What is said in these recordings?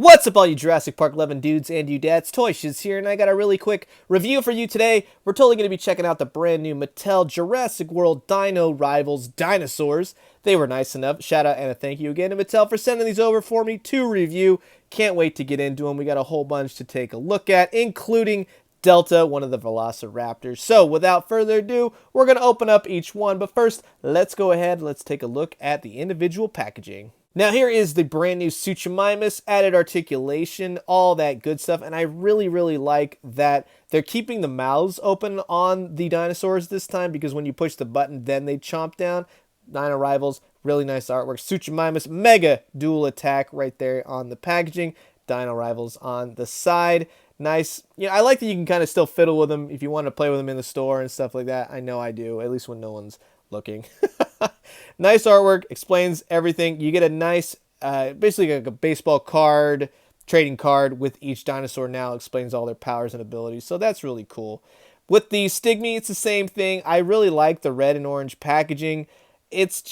What's up, all you Jurassic Park 11 dudes and you dads? Toy Shiz here, and I got a really quick review for you today. We're totally going to be checking out the brand new Mattel Jurassic World Dino Rivals dinosaurs. They were nice enough. Shout out and a thank you again to Mattel for sending these over for me to review. Can't wait to get into them. We got a whole bunch to take a look at, including Delta, one of the Velociraptors. So without further ado, we're going to open up each one. But first, let's go ahead. Let's take a look at the individual packaging. Now here is the brand new Suchomimus, added articulation, all that good stuff. And I really like that they're keeping the mouths open on the dinosaurs this time, because when you push the button, then they chomp down. Dino Rivals, really nice artwork. Suchomimus, mega dual attack right there on the packaging. Dino Rivals on the side. Nice. You know, I like that you can kind of still fiddle with them if you want to play with them in the store and stuff like that. I know I do, at least when no one's looking. Nice artwork, explains everything. You get a nice, basically like a baseball card, trading card with each dinosaur now, explains all their powers and abilities. So that's really cool. With the Stigmy, it's the same thing. I really like the red and orange packaging. It's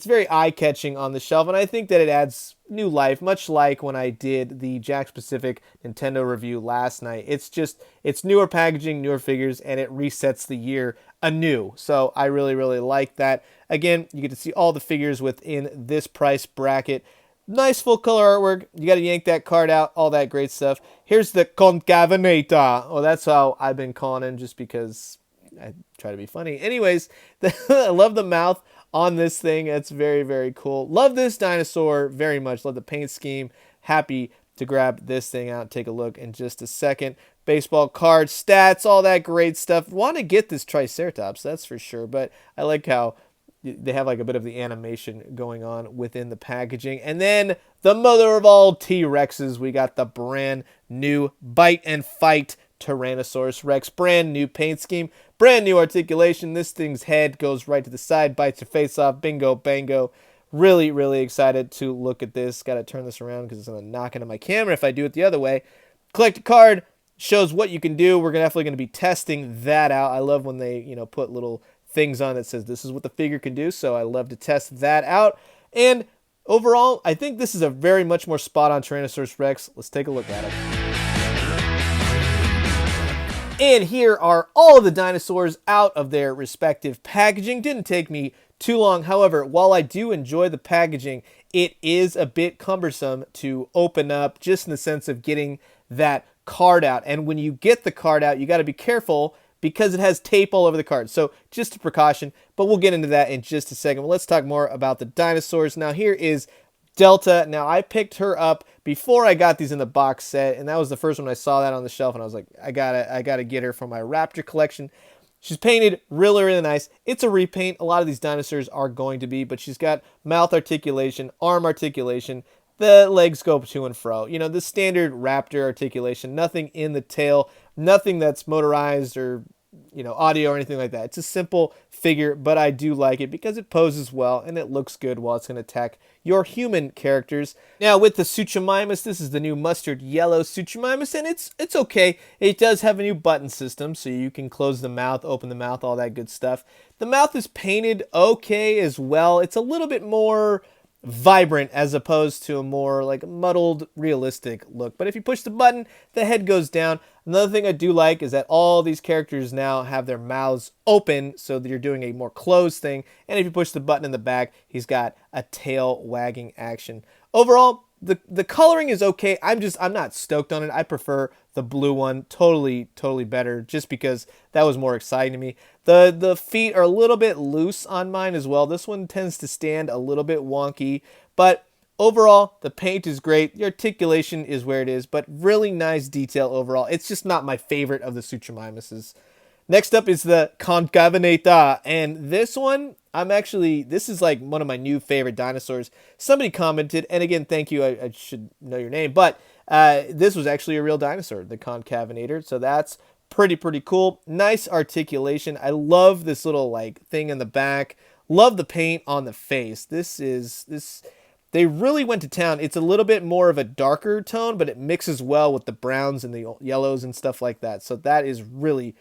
very eye-catching on the shelf, and I think that it adds new life, much like when I did the Jakks Pacific Nintendo review last night. It's newer packaging, newer figures, and it resets the year anew. So I really like that. Again, you get to see all the figures within this price bracket. Nice full color artwork. You got to yank that card out, all that great stuff. Here's the Concavenator. Oh, that's how I've been calling him, just because I try to be funny. Anyways, I love the mouth on this thing. It's very cool. Love this dinosaur very much. Love the paint scheme. Happy to grab this thing out and take a look in just a second. Baseball card, stats, all that great stuff. Want to get this Triceratops, that's for sure. But I like how they have like a bit of the animation going on within the packaging. And then the mother of all T-Rexes, we got the brand new Bite and Fight Tyrannosaurus Rex. Brand new paint scheme, brand new articulation. This thing's head goes right to the side, bites your face off. Bingo bango. Really excited to look at this. Got to turn this around because it's going to knock into my camera if I do it the other way. Collect a card, shows what you can do. We're definitely going to be testing that out. I love when they, put little things on that says this is what the figure can do, so I love to test that out. And overall, I think this is a very much more spot-on Tyrannosaurus Rex. Let's take a look at it. And here are all of the dinosaurs out of their respective packaging. Didn't take me too long. However, while I do enjoy the packaging, it is a bit cumbersome to open up, just in the sense of getting that card out. And when you get the card out, you got to be careful because it has tape all over the card. So just a precaution, but we'll get into that in just a second. Well, let's talk more about the dinosaurs. Now here is Delta. Now I picked her up before I got these in the box set, and that was the first one I saw that on the shelf, and I was like, I gotta get her for my Raptor collection. She's painted really nice. It's a repaint. A lot of these dinosaurs are going to be, but she's got mouth articulation, arm articulation. The legs go to and fro. The standard Raptor articulation. Nothing in the tail. Nothing that's motorized or, audio or anything like that. It's a simple figure, but I do like it because it poses well and it looks good while it's going to attack your human characters. Now, with the Suchomimus, this is the new mustard yellow Suchomimus, and it's okay. It does have a new button system, so you can close the mouth, open the mouth, all that good stuff. The mouth is painted okay as well. It's a little bit more vibrant as opposed to a more like muddled, realistic look. But if you push the button, the head goes down. Another thing I do like is that all these characters now have their mouths open, so that you're doing a more closed thing. And if you push the button in the back, he's got a tail wagging action. Overall, the coloring is okay. I'm not stoked on it. I prefer the blue one. Totally better, just because that was more exciting to me. The feet are a little bit loose on mine as well. This one tends to stand a little bit wonky, but overall, the paint is great. The articulation is where it is, but really nice detail overall. It's just not my favorite of the Suchomimuses. Next up is the Concavenator, and this one, this is like one of my new favorite dinosaurs. Somebody commented, and again, thank you, I should know your name, but this was actually a real dinosaur, the Concavenator, so that's pretty cool. Nice articulation. I love this little like thing in the back. Love the paint on the face. They really went to town. It's a little bit more of a darker tone, but it mixes well with the browns and the yellows and stuff like that. So that is really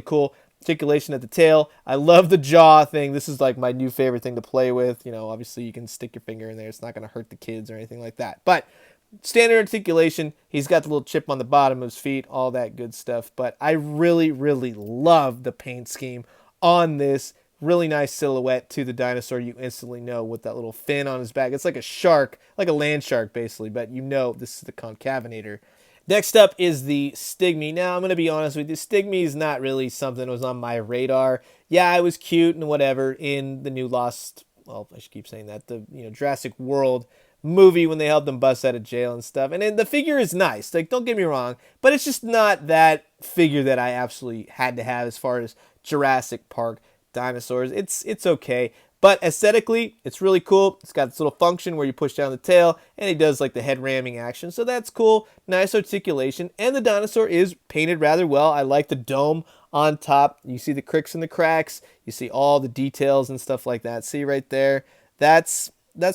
cool. Articulation at the tail. I love the jaw thing. This is like my new favorite thing to play with. Obviously you can stick your finger in there. It's not going to hurt the kids or anything like that. But standard articulation. He's got the little chip on the bottom of his feet, all that good stuff. But I really, really love the paint scheme on this. Really nice silhouette to the dinosaur. You instantly know with that little fin on his back. It's like a shark, like a land shark basically, but you know this is the Concavenator. Next up is the Stigmy. Now, I'm going to be honest with you. Stigmy is not really something that was on my radar. Yeah, it was cute and whatever in the new well, I should keep saying that, the Jurassic World movie when they helped them bust out of jail and stuff. And then the figure is nice. Like, don't get me wrong, but it's just not that figure that I absolutely had to have as far as Jurassic Park dinosaurs. It's okay. But aesthetically, it's really cool. It's got this little function where you push down the tail, and it does like the head ramming action. So that's cool. Nice articulation. And the dinosaur is painted rather well. I like the dome on top. You see the cricks and the cracks. You see all the details and stuff like that. See right there? That's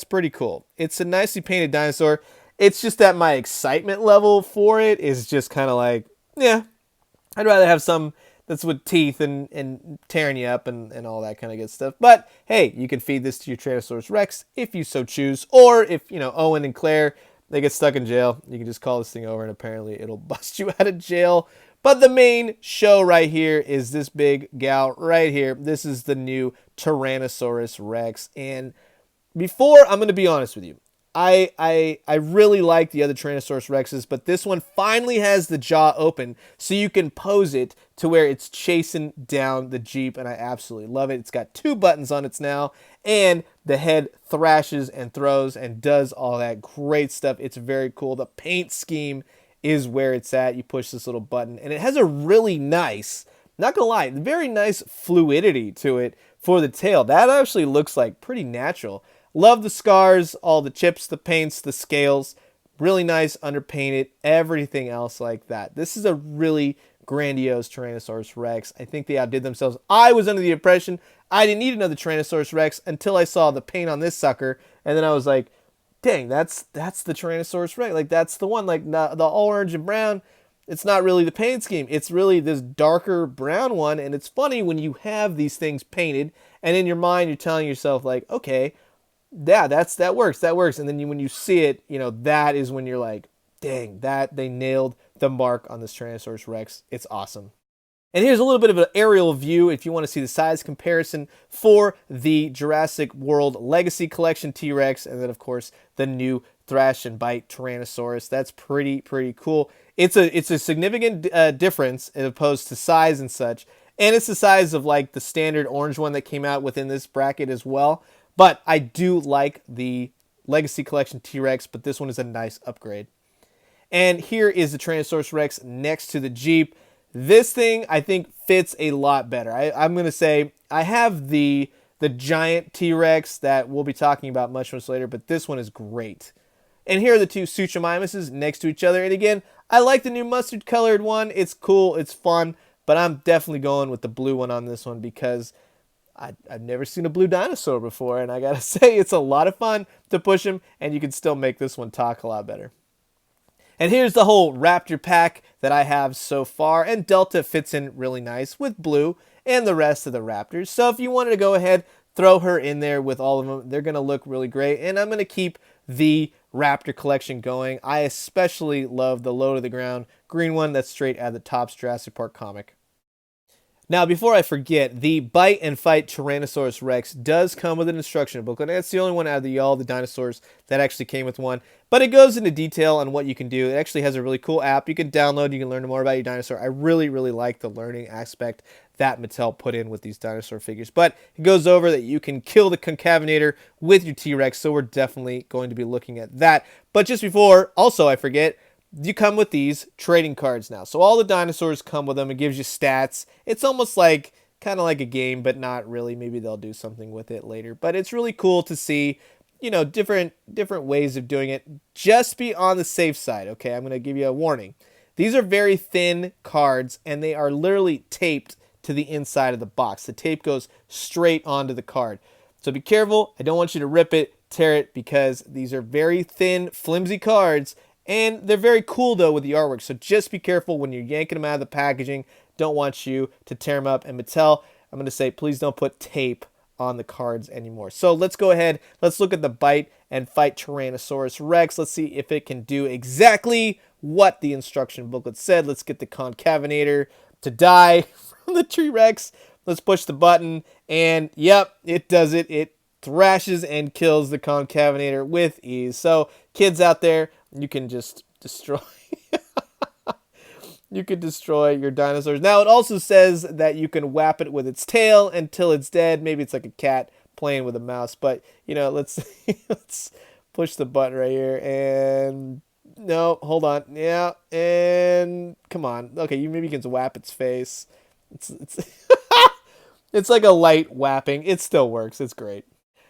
pretty cool. It's a nicely painted dinosaur. It's just that my excitement level for it is just kind of like, yeah, I'd rather have some that's with teeth and tearing you up and all that kind of good stuff. But hey, you can feed this to your Tyrannosaurus Rex if you so choose. Or if, Owen and Claire, they get stuck in jail, you can just call this thing over and apparently it'll bust you out of jail. But the main show right here is this big gal right here. This is the new Tyrannosaurus Rex. And before, I'm going to be honest with you, I really like the other Tyrannosaurus Rexes, but this one finally has the jaw open so you can pose it to where it's chasing down the Jeep, and I absolutely love it. It's got 2 buttons on it now, and the head thrashes and throws and does all that great stuff. It's very cool. The paint scheme is where it's at. You push this little button, and it has a really nice, not gonna lie, very nice fluidity to it for the tail. That actually looks like pretty natural. Love the scars, all the chips, the paints, the scales. Really nice, underpainted, everything else like that. This is a really grandiose Tyrannosaurus Rex. I think they outdid themselves. I was under the impression I didn't need another Tyrannosaurus Rex until I saw the paint on this sucker. And then I was like, dang, that's the Tyrannosaurus Rex. Like, that's the one. Like, the orange and brown, it's not really the paint scheme. It's really this darker brown one. And it's funny when you have these things painted, and in your mind you're telling yourself, like, okay, yeah, that works. And then when you see it, that is when you're like, dang, that they nailed the mark on this Tyrannosaurus Rex. It's awesome. And here's a little bit of an aerial view if you want to see the size comparison for the Jurassic World Legacy Collection T-Rex, and then of course the new Thrash and Bite Tyrannosaurus. That's pretty cool. It's a significant difference as opposed to size and such, and it's the size of like the standard orange one that came out within this bracket as well. But I do like the Legacy Collection T-Rex, but this one is a nice upgrade. And here is the Tyrannosaurus Rex next to the Jeep. This thing, I think, fits a lot better. I'm going to say I have the giant T-Rex that we'll be talking about much later, but this one is great. And here are the 2 Suchomimuses next to each other. And again, I like the new mustard-colored one. It's cool. It's fun. But I'm definitely going with the blue one on this one because I've never seen a blue dinosaur before, and I gotta say, it's a lot of fun to push him, and you can still make this one talk a lot better. And here's the whole Raptor pack that I have so far, and Delta fits in really nice with Blue and the rest of the Raptors. So if you wanted to go ahead, throw her in there with all of them, they're gonna look really great, and I'm gonna keep the Raptor collection going. I especially love the low to the ground green one that's straight out of the Topps Jurassic Park comic. Now, before I forget, the Bite and Fight Tyrannosaurus Rex does come with an instruction booklet, and it's the only one out of all the dinosaurs that actually came with one. But it goes into detail on what you can do. It actually has a really cool app you can download. You can learn more about your dinosaur. I really like the learning aspect that Mattel put in with these dinosaur figures. But it goes over that you can kill the Concavenator with your T-Rex, so we're definitely going to be looking at that. But just before, also I forget, you come with these trading cards now. So all the dinosaurs come with them. It gives you stats. It's almost like, kind of like a game, but not really. Maybe they'll do something with it later. But it's really cool to see, different ways of doing it. Just be on the safe side, okay? I'm going to give you a warning. These are very thin cards, and they are literally taped to the inside of the box. The tape goes straight onto the card. So be careful. I don't want you to rip it, tear it, because these are very thin, flimsy cards. And they're very cool, though, with the artwork. So just be careful when you're yanking them out of the packaging. Don't want you to tear them up. And Mattel, I'm going to say, please don't put tape on the cards anymore. So let's go ahead. Let's look at the Bite and fight Tyrannosaurus Rex. Let's see if it can do exactly what the instruction booklet said. Let's get the Concavenator to die from the T-Rex. Let's push the button, and yep, it does it. It thrashes and kills the Concavenator with ease. So, kids out there, you can just destroy... You can destroy your dinosaurs. Now, it also says that you can whap it with its tail until it's dead. Maybe it's like a cat playing with a mouse. But, you know, let's push the button right here. And, no, hold on. Yeah, and come on. Okay, maybe you can whap its face. It's it's like a light whapping. It still works. It's great.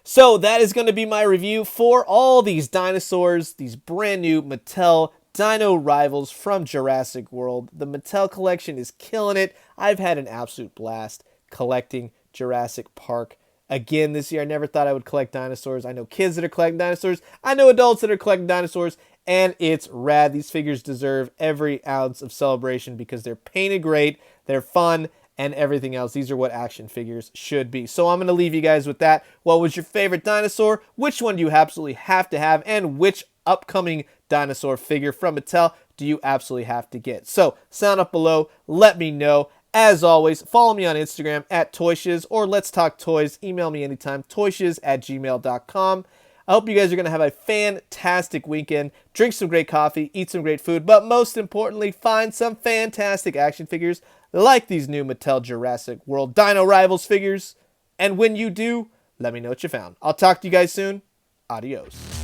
So that is going to be my review for all these dinosaurs, these brand new Mattel Dino Rivals from Jurassic World. The Mattel collection is killing it. I've had an absolute blast collecting Jurassic Park again this year. I never thought I would collect dinosaurs. I know kids that are collecting dinosaurs. I know adults that are collecting dinosaurs. And it's rad. These figures deserve every ounce of celebration because they're painted great, they're fun, and everything else. These are what action figures should be. So I'm going to leave you guys with that. What was your favorite dinosaur? Which one do you absolutely have to have? And which upcoming dinosaur figure from Mattel do you absolutely have to get? So sound up below. Let me know. As always, follow me on Instagram at ToyShiz or Let's Talk Toys. Email me anytime, toyshiz@gmail.com. I hope you guys are going to have a fantastic weekend. Drink some great coffee, eat some great food, but most importantly, find some fantastic action figures like these new Mattel Jurassic World Dino Rivals figures. And when you do, let me know what you found. I'll talk to you guys soon. Adios.